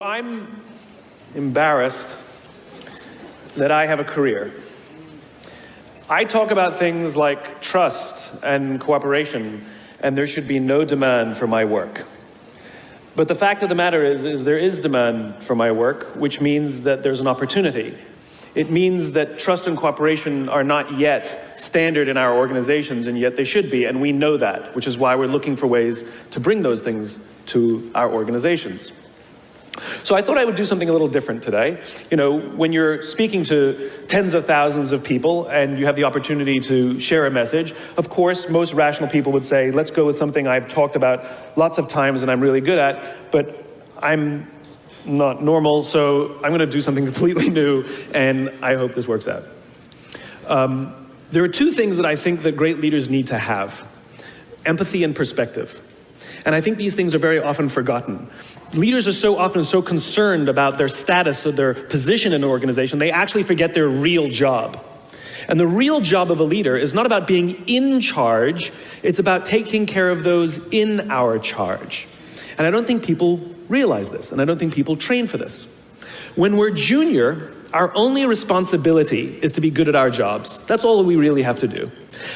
I'm embarrassed that I have a career. I talk about things like trust and cooperation, and there should be no demand for my work. But the fact of the matter is there is demand for my work, which means that there's an opportunity. It means that trust and cooperation are not yet standard in our organizations, and yet they should be, and we know that, which is why we're looking for ways to bring those things to our organizations. So I thought I would do something a little different today. You know, when you're speaking to tens of thousands of people and you have the opportunity to share a message, of course, most rational people would say, let's go with something I've talked about lots of times and I'm really good at, but I'm not normal, so I'm going to do something completely new, and I hope this works out. There are two things that I think that great leaders need to have: empathy and perspective. And I think these things are very often forgotten. Leaders are so often so concerned about their status or their position in an organization, they actually forget their real job. And the real job of a leader is not about being in charge, it's about taking care of those in our charge. And I don't think people realize this, and I don't think people train for this. When we're junior, our only responsibility is to be good at our jobs. That's all we really have to do.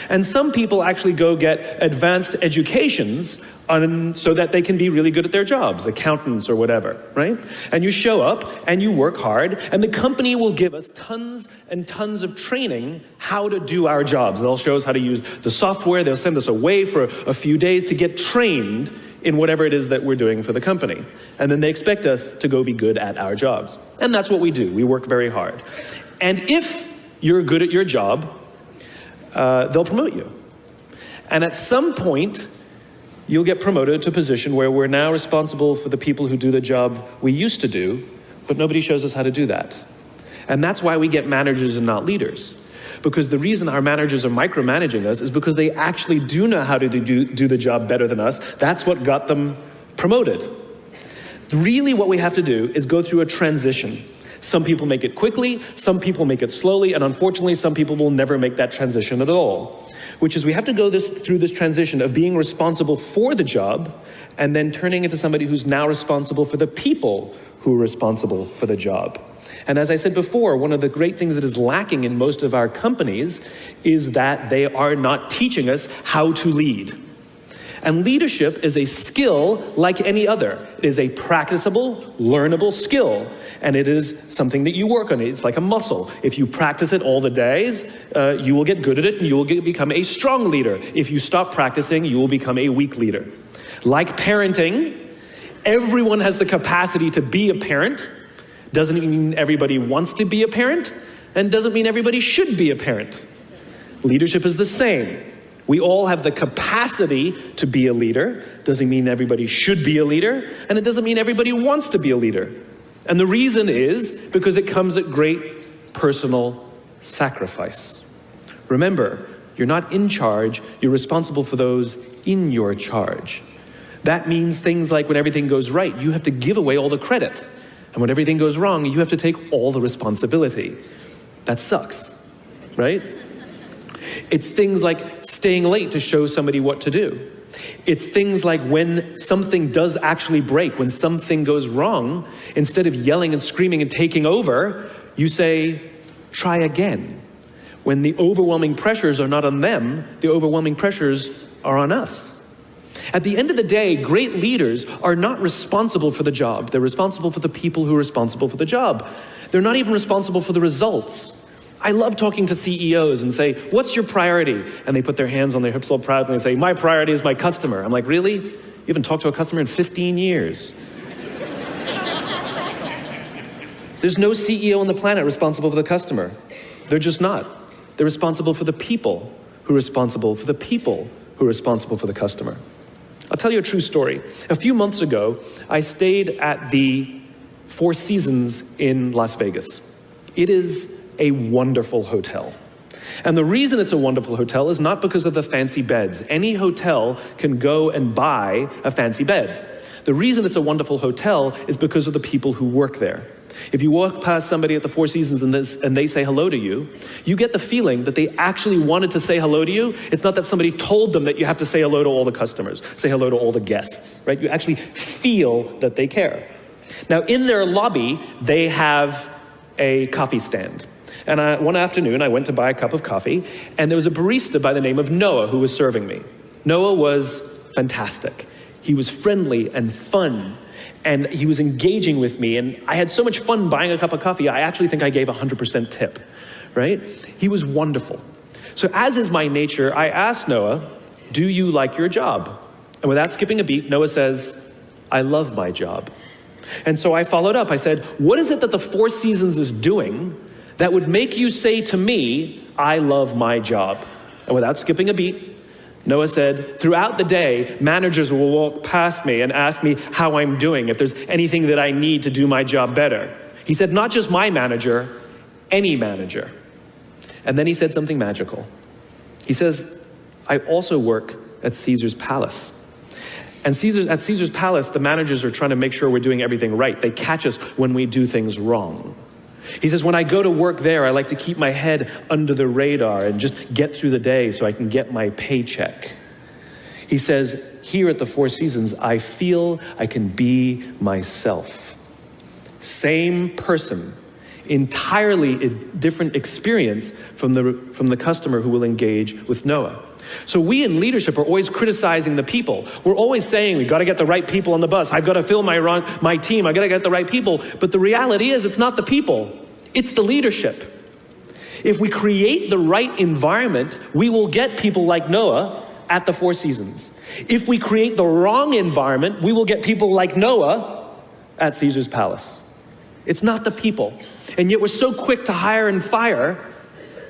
And some people actually go get advanced educations so that they can be really good at their jobs, accountants or whatever, right? And you show up and you work hard, and the company will give us tons and tons of training how to do our jobs. They'll show us how to use the software, they'll send us away for a few days to get trained in whatever it is that we're doing for the company. And then they expect us to go be good at our jobs. And that's what we do. We work very hard. And if you're good at your job, they'll promote you. And at some point, you'll get promoted to a position where we're now responsible for the people who do the job we used to do, but nobody shows us how to do that. And that's why we get managers and not leaders. Because the reason our managers are micromanaging us is because they actually do know how to do the job better than us. That's what got them promoted. Really what we have to do is go through a transition. Some people make it quickly, some people make it slowly, and unfortunately some people will never make that transition at all. Which is we have to go through this transition of being responsible for the job and then turning into somebody who's now responsible for the people who are responsible for the job. And as I said before, one of the great things that is lacking in most of our companies is that they are not teaching us how to lead. And leadership is a skill like any other. It is a practicable, learnable skill. And it is something that you work on. It's like a muscle. If you practice it all the days, you will get good at it and you will become a strong leader. If you stop practicing, you will become a weak leader. Like parenting, everyone has the capacity to be a parent. Doesn't mean everybody wants to be a parent, and doesn't mean everybody should be a parent. Leadership is the same. We all have the capacity to be a leader. Doesn't mean everybody should be a leader, and it doesn't mean everybody wants to be a leader. And the reason is because it comes at great personal sacrifice. Remember, you're not in charge, you're responsible for those in your charge. That means things like when everything goes right, you have to give away all the credit. And when everything goes wrong, you have to take all the responsibility. That sucks, right? It's things like staying late to show somebody what to do. It's things like when something does actually break, when something goes wrong, instead of yelling and screaming and taking over, you say, try again. When the overwhelming pressures are not on them, the overwhelming pressures are on us. At the end of the day, great leaders are not responsible for the job. They're responsible for the people who are responsible for the job. They're not even responsible for the results. I love talking to CEOs and say, what's your priority? And they put their hands on their hips all proudly and say, my priority is my customer. I'm like, really? You haven't talked to a customer in 15 years. There's no CEO on the planet responsible for the customer. They're just not. They're responsible for the people who are responsible for the people who are responsible for the customer. I'll tell you a true story. A few months ago, I stayed at the Four Seasons in Las Vegas. It is a wonderful hotel. And the reason it's a wonderful hotel is not because of the fancy beds. Any hotel can go and buy a fancy bed. The reason it's a wonderful hotel is because of the people who work there. If you walk past somebody at the Four Seasons and they say hello to you, you get the feeling that they actually wanted to say hello to you. It's not that somebody told them that you have to say hello to all the customers, say hello to all the guests, right? You actually feel that they care. Now, in their lobby, they have a coffee stand. And one afternoon, I went to buy a cup of coffee, and there was a barista by the name of Noah who was serving me. Noah was fantastic. He was friendly and fun, and he was engaging with me, and I had so much fun buying a cup of coffee, I actually think I gave 100% tip, right? He was wonderful. So as is my nature, I asked Noah, do you like your job? And without skipping a beat, Noah says, I love my job. And so I followed up. I said, what is it that the Four Seasons is doing that would make you say to me, I love my job? And without skipping a beat, Noah said, throughout the day, managers will walk past me and ask me how I'm doing, if there's anything that I need to do my job better. He said, not just my manager, any manager. And then he said something magical. He says, I also work at Caesar's palace. And at Caesar's palace, the managers are trying to make sure we're doing everything right. They catch us when we do things wrong. He says, when I go to work there, I like to keep my head under the radar and just get through the day so I can get my paycheck. He says, here at the Four Seasons, I feel I can be myself. Same person, entirely different experience from the customer who will engage with Noah. So we in leadership are always criticizing the people. We're always saying, we've got to get the right people on the bus. I've got to fill my team. I've got to get the right people. But the reality is, it's not the people. It's the leadership. If we create the right environment, we will get people like Noah at the Four Seasons. If we create the wrong environment, we will get people like Noah at Caesar's palace. It's not the people. And yet we're so quick to hire and fire.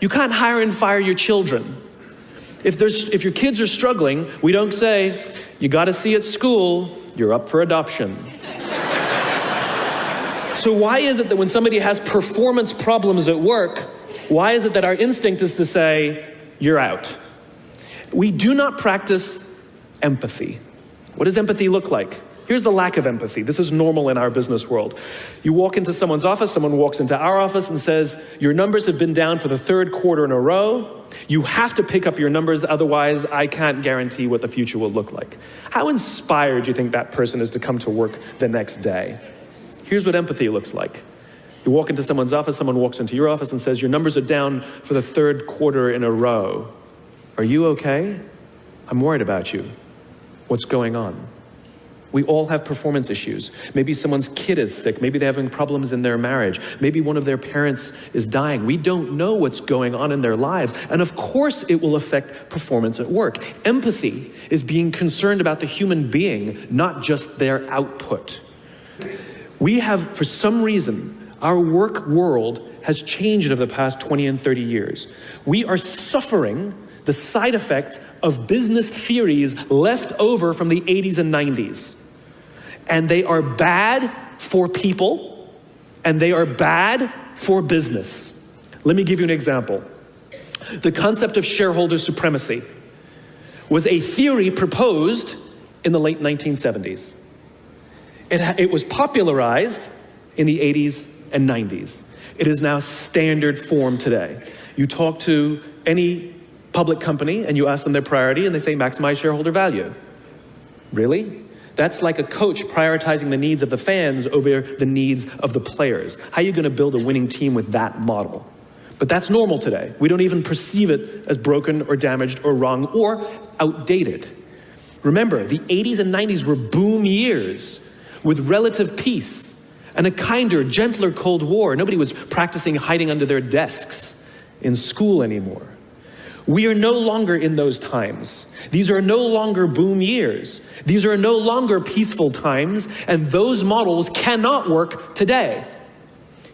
You can't hire and fire your children. If your kids are struggling, we don't say, you got to see at school, you're up for adoption. So why is it that when somebody has performance problems at work, why is it that our instinct is to say, you're out? We do not practice empathy. What does empathy look like? Here's the lack of empathy. This is normal in our business world. You walk into someone's office, someone walks into our office and says, your numbers have been down for the third quarter in a row. You have to pick up your numbers, otherwise I can't guarantee what the future will look like. How inspired do you think that person is to come to work the next day? Here's what empathy looks like. You walk into someone's office, someone walks into your office and says, your numbers are down for the third quarter in a row. Are you okay? I'm worried about you. What's going on? We all have performance issues. Maybe someone's kid is sick. Maybe they're having problems in their marriage. Maybe one of their parents is dying. We don't know what's going on in their lives. And of course it will affect performance at work. Empathy is being concerned about the human being, not just their output. We have, for some reason, our work world has changed over the past 20 and 30 years. We are suffering the side effects of business theories left over from the 80s and 90s. And they are bad for people, and they are bad for business. Let me give you an example. The concept of shareholder supremacy was a theory proposed in the late 1970s. It was popularized in the 80s and 90s. It is now standard form today. You talk to any public company and you ask them their priority and they say maximize shareholder value. Really? That's like a coach prioritizing the needs of the fans over the needs of the players. How are you going to build a winning team with that model? But that's normal today. We don't even perceive it as broken or damaged or wrong or outdated. Remember, the 80s and 90s were boom years with relative peace and a kinder, gentler Cold War. Nobody was practicing hiding under their desks in school anymore. We are no longer in those times. These are no longer boom years. These are no longer peaceful times, and those models cannot work today.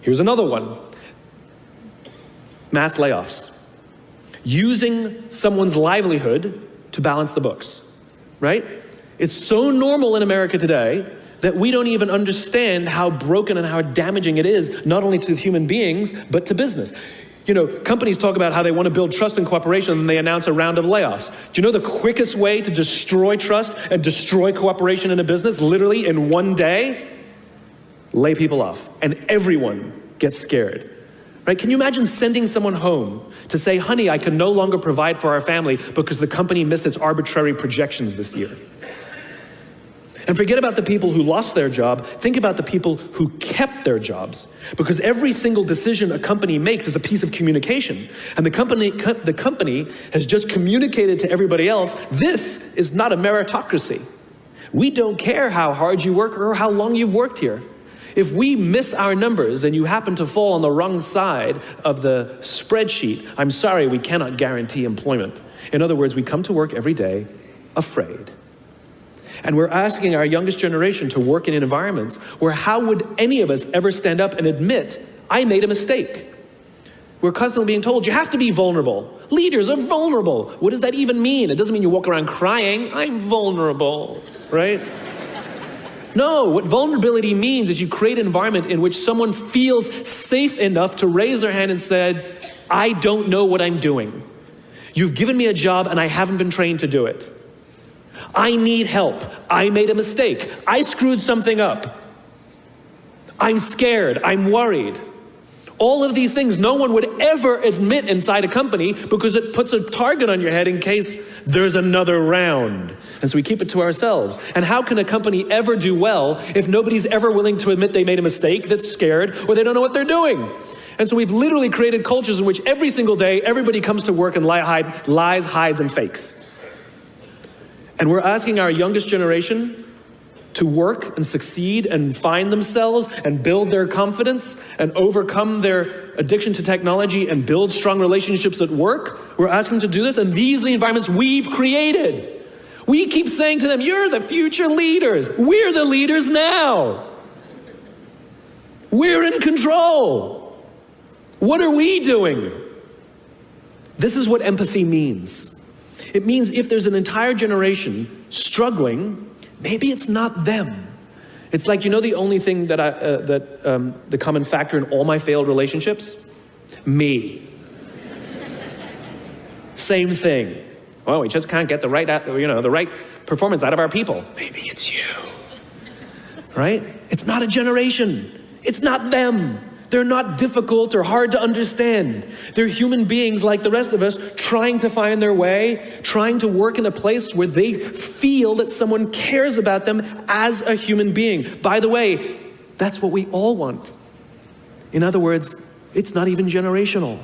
Here's another one. Mass layoffs. Using someone's livelihood to balance the books, right? It's so normal in America today that we don't even understand how broken and how damaging it is, not only to human beings, but to business. You know, companies talk about how they want to build trust and cooperation and they announce a round of layoffs. Do you know the quickest way to destroy trust and destroy cooperation in a business, literally in one day? Lay people off, and everyone gets scared. Right? Can you imagine sending someone home to say, honey, I can no longer provide for our family because the company missed its arbitrary projections this year? And forget about the people who lost their job. Think about the people who kept their jobs. Because every single decision a company makes is a piece of communication. And the company has just communicated to everybody else, this is not a meritocracy. We don't care how hard you work or how long you've worked here. If we miss our numbers and you happen to fall on the wrong side of the spreadsheet, I'm sorry, we cannot guarantee employment. In other words, we come to work every day afraid. And we're asking our youngest generation to work in environments where how would any of us ever stand up and admit, I made a mistake? We're constantly being told, you have to be vulnerable. Leaders are vulnerable. What does that even mean? It doesn't mean you walk around crying, I'm vulnerable, right? No, what vulnerability means is you create an environment in which someone feels safe enough to raise their hand and said, I don't know what I'm doing. You've given me a job and I haven't been trained to do it. I need help. I made a mistake. I screwed something up. I'm scared. I'm worried. All of these things no one would ever admit inside a company because it puts a target on your head in case there's another round. And so we keep it to ourselves. And how can a company ever do well if nobody's ever willing to admit they made a mistake, that's scared, or they don't know what they're doing? And so we've literally created cultures in which every single day everybody comes to work and lies, hides, and fakes. And we're asking our youngest generation to work and succeed and find themselves and build their confidence and overcome their addiction to technology and build strong relationships at work. We're asking them to do this, and these are the environments we've created. We keep saying to them, you're the future leaders. We're the leaders now. We're in control. What are we doing? This is what empathy means. It means if there's an entire generation struggling, maybe it's not them. It's like, you know, the only thing that the common factor in all my failed relationships? Me. Same thing. Well, we just can't get the right performance out of our people. Maybe it's you. Right? It's not a generation. It's not them. They're not difficult or hard to understand. They're human beings like the rest of us, trying to find their way, trying to work in a place where they feel that someone cares about them as a human being. By the way, that's what we all want. In other words, it's not even generational.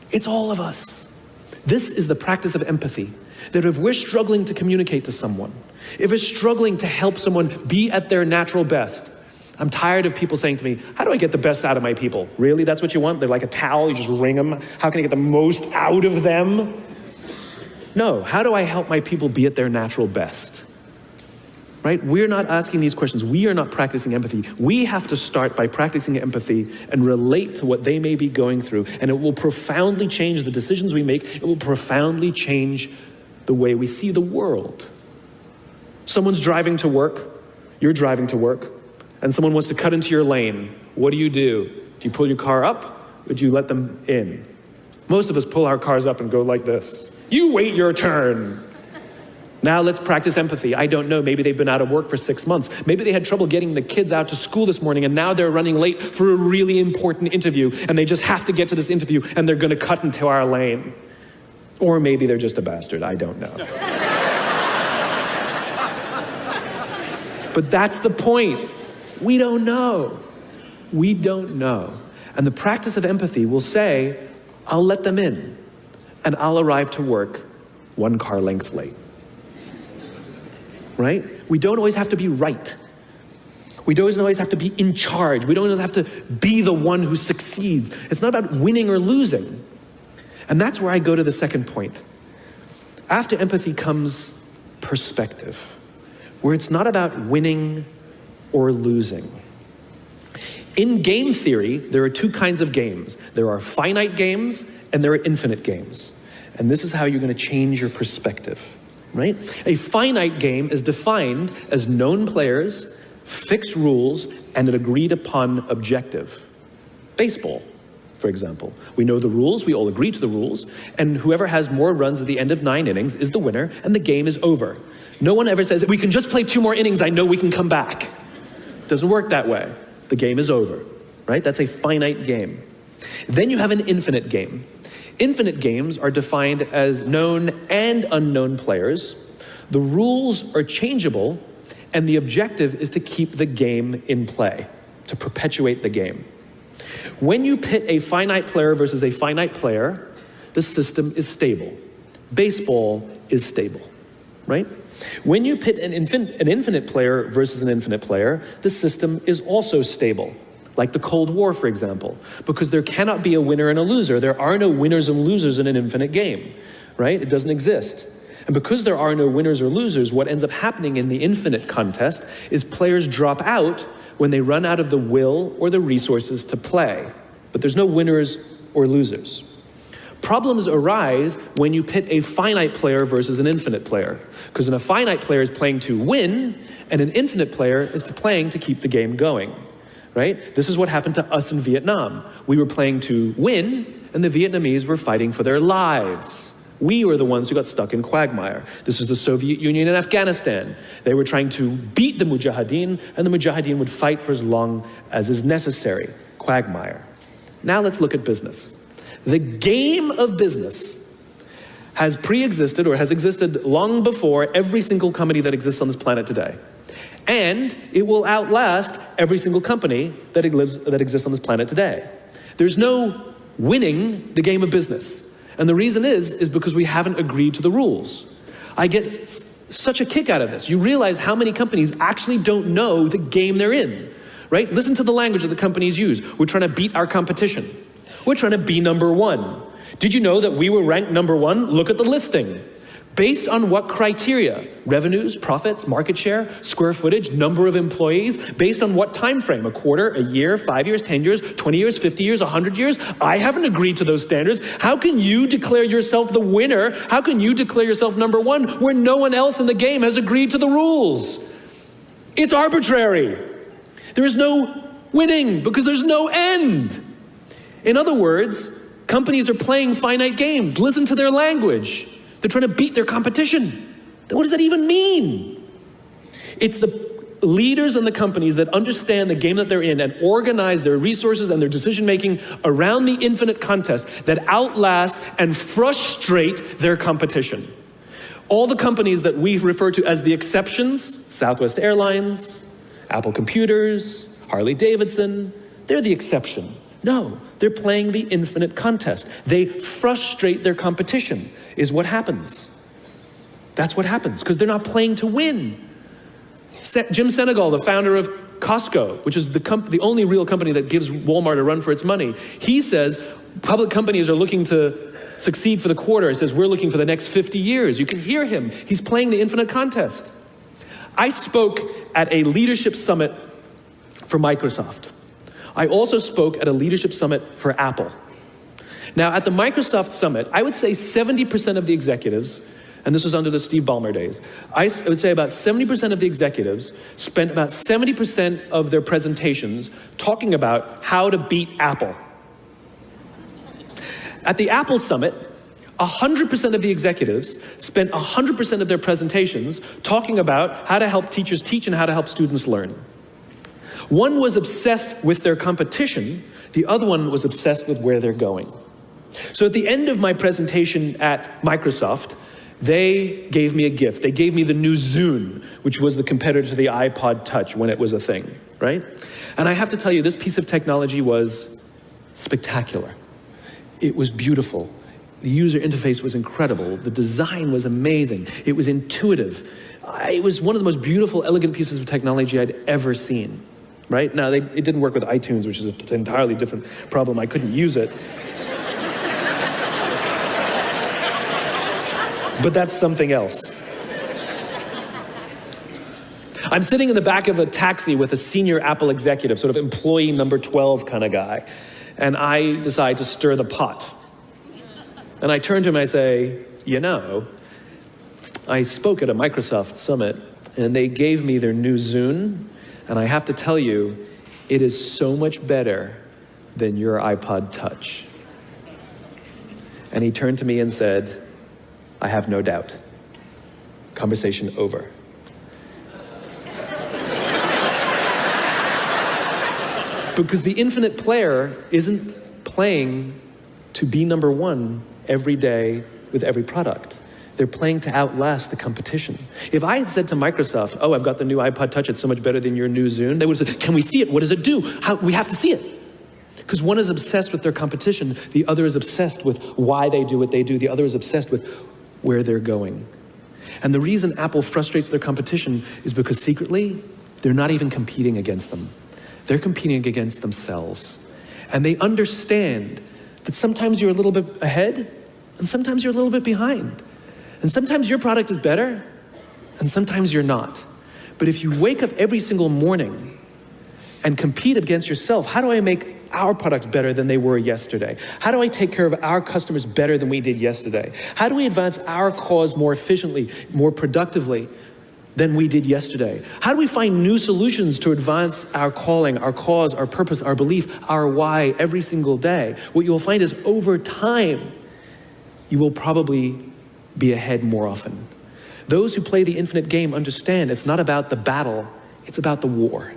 It's all of us. This is the practice of empathy, that if we're struggling to communicate to someone, if we're struggling to help someone be at their natural best, I'm tired of people saying to me, how do I get the best out of my people? Really, that's what you want? They're like a towel, you just wring them. How can I get the most out of them? No, how do I help my people be at their natural best? Right? We're not asking these questions. We are not practicing empathy. We have to start by practicing empathy and relate to what they may be going through. And it will profoundly change the decisions we make. It will profoundly change the way we see the world. Someone's driving to work. You're driving to work. And someone wants to cut into your lane. What do? Do you pull your car up, or do you let them in? Most of us pull our cars up and go like this. You wait your turn. Now let's practice empathy. I don't know, maybe they've been out of work for 6 months. Maybe they had trouble getting the kids out to school this morning, and now they're running late for a really important interview, and they just have to get to this interview, and they're gonna cut into our lane. Or maybe they're just a bastard, I don't know. But that's the point. We don't know. We don't know. And the practice of empathy will say, I'll let them in, and I'll arrive to work 1 car length late. Right? We don't always have to be right. We don't always have to be in charge. We don't always have to be the one who succeeds. It's not about winning or losing. And that's where I go to the second point. After empathy comes perspective, where it's not about winning or losing. In game theory, there are 2 kinds of games. There are finite games and there are infinite games. And this is how you're going to change your perspective, right? A finite game is defined as known players, fixed rules, and an agreed upon objective. Baseball, for example. We know the rules, we all agree to the rules, and whoever has more runs at the end of 9 innings is the winner, and the game is over. No one ever says, we can just play 2 more innings, I know we can come back. Doesn't work that way. The game is over, right? That's a finite game. Then you have an infinite game. Infinite games are defined as known and unknown players. The rules are changeable, And the objective is to keep the game in play, to perpetuate the game. When you pit a finite player versus a finite player, the system is stable. Baseball is stable, right? When you pit an infinite player versus an infinite player, the system is also stable. Like the Cold War, for example, because there cannot be a winner and a loser. There are no winners and losers in an infinite game, right? It doesn't exist. And because there are no winners or losers, what ends up happening in the infinite contest is players drop out when they run out of the will or the resources to play. But there's no winners or losers. Problems arise when you pit a finite player versus an infinite player, because a finite player is playing to win, and an infinite player is playing to keep the game going, right? This is what happened to us in Vietnam. We were playing to win, and the Vietnamese were fighting for their lives. We were the ones who got stuck in quagmire. This is the Soviet Union and Afghanistan. They were trying to beat the Mujahideen, and the Mujahideen would fight for as long as is necessary. Quagmire. Now let's look at business. The game of business has pre-existed or has existed long before every single company that exists on this planet today. And it will outlast every single company that exists on this planet today. There's no winning the game of business. And the reason is because we haven't agreed to the rules. I get such a kick out of this. You realize how many companies actually don't know the game they're in, right? Listen to the language that the companies use. We're trying to beat our competition. We're trying to be number one. Did you know that we were ranked number one? Look at the listing. Based on what criteria? Revenues, profits, market share, square footage, number of employees. Based on what time frame? A quarter, a year, 5 years, 10 years, 20 years, 50 years, 100 years? I haven't agreed to those standards. How can you declare yourself the winner? How can you declare yourself number one where no one else in the game has agreed to the rules? It's arbitrary. There is no winning because there's no end. In other words, companies are playing finite games. Listen to their language. They're trying to beat their competition. What does that even mean? It's the leaders and the companies that understand the game that they're in and organize their resources and their decision-making around the infinite contest that outlast and frustrate their competition. All the companies that we refer to as the exceptions, Southwest Airlines, Apple Computers, Harley Davidson, they're the exception. No, they're playing the infinite contest. They frustrate their competition, is what happens. That's what happens, because they're not playing to win. Jim Senegal, the founder of Costco, which is the only real company that gives Walmart a run for its money, he says public companies are looking to succeed for the quarter. He says, we're looking for the next 50 years. You can hear him. He's playing the infinite contest. I spoke at a leadership summit for Microsoft. I also spoke at a leadership summit for Apple. Now, at the Microsoft summit, I would say 70% of the executives, and this was under the Steve Ballmer days, I would say about 70% of the executives spent about 70% of their presentations talking about how to beat Apple. At the Apple summit, 100% of the executives spent 100% of their presentations talking about how to help teachers teach and how to help students learn. One was obsessed with their competition, the other one was obsessed with where they're going. So at the end of my presentation at Microsoft, they gave me a gift. They gave me the new Zune, which was the competitor to the iPod Touch when it was a thing, right? And I have to tell you, this piece of technology was spectacular. It was beautiful. The user interface was incredible. The design was amazing. It was intuitive. It was one of the most beautiful, elegant pieces of technology I'd ever seen. Right? Now, it didn't work with iTunes, which is an entirely different problem. I couldn't use it. But that's something else. I'm sitting in the back of a taxi with a senior Apple executive, sort of employee number 12 kind of guy, and I decide to stir the pot. And I turn to him and I say, you know, I spoke at a Microsoft summit, and they gave me their new Zune, and I have to tell you, it is so much better than your iPod Touch. And he turned to me and said, I have no doubt. Conversation over. Because the infinite player isn't playing to be number one every day with every product. They're playing to outlast the competition. If I had said to Microsoft, oh, I've got the new iPod Touch, it's so much better than your new Zune, they would have said, can we see it? What does it do? We have to see it. Because one is obsessed with their competition, the other is obsessed with why they do what they do, the other is obsessed with where they're going. And the reason Apple frustrates their competition is because secretly, they're not even competing against them. They're competing against themselves. And they understand that sometimes you're a little bit ahead, and sometimes you're a little bit behind. And sometimes your product is better, and sometimes you're not. But if you wake up every single morning and compete against yourself, how do I make our products better than they were yesterday? How do I take care of our customers better than we did yesterday? How do we advance our cause more efficiently, more productively than we did yesterday? How do we find new solutions to advance our calling, our cause, our purpose, our belief, our why every single day? What you'll find is over time, you will probably be ahead more often. Those who play the infinite game understand it's not about the battle, it's about the war.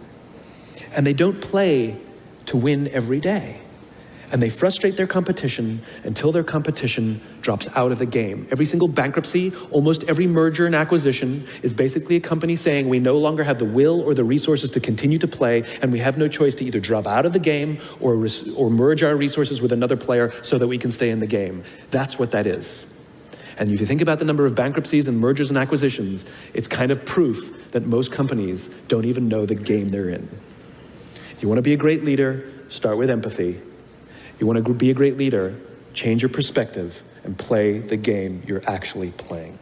And they don't play to win every day. And they frustrate their competition until their competition drops out of the game. Every single bankruptcy, almost every merger and acquisition is basically a company saying we no longer have the will or the resources to continue to play, and we have no choice to either drop out of the game or merge our resources with another player so that we can stay in the game. That's what that is. And if you think about the number of bankruptcies and mergers and acquisitions, it's kind of proof that most companies don't even know the game they're in. You want to be a great leader, start with empathy. You want to be a great leader, change your perspective and play the game you're actually playing.